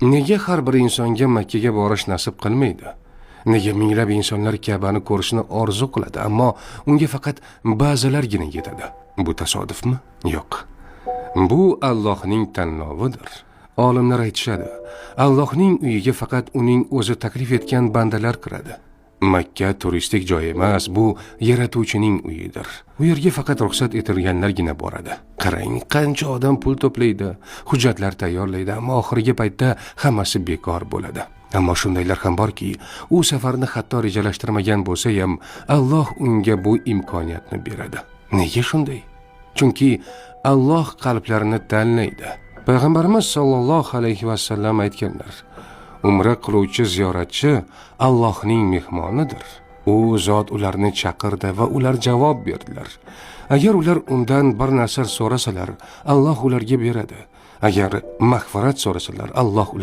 Nega har bir insonga Makka ga borish nasib qilmaydi? Nega minglab insonlar Ka'bani ko'rishni orzu qiladi, ammo unga faqat ba'zilargina yetadi? Bu tasodifmi? Yo'q. Bu Allohning tanlovidir. Olimlar aytishadi, Allohning uyiga faqat uning o'zi taklif etgan bandalar kiradi. Makka turistik joy emas, bu yaratuvchining uyidir. U yerga faqat ruxsat etilganlargina boradi. Qarang, qancha odam pul to'playdi, hujjatlar tayyorlaydi, ammo oxirgi paytda hammasi bekor bo'ladi. Ammo shundaylar ham borki, u safarni hatto rejalashtirmagan bo'lsa ham, Alloh unga bu imkoniyatni beradi. Nega shunday? Chunki Alloh qalblarini tanlaydi. Payg'ambarimiz sollallohu alayhi vasallam aytganlar: Umra qiluvchi ziyoratchi Allohning mehmonidir. U zot ularni chaqirdi va ular javob berdilar. Agar ular undan bir narsa so'rasalar, Alloh ularga beradi. Agar mag'firat so'rasalar, Alloh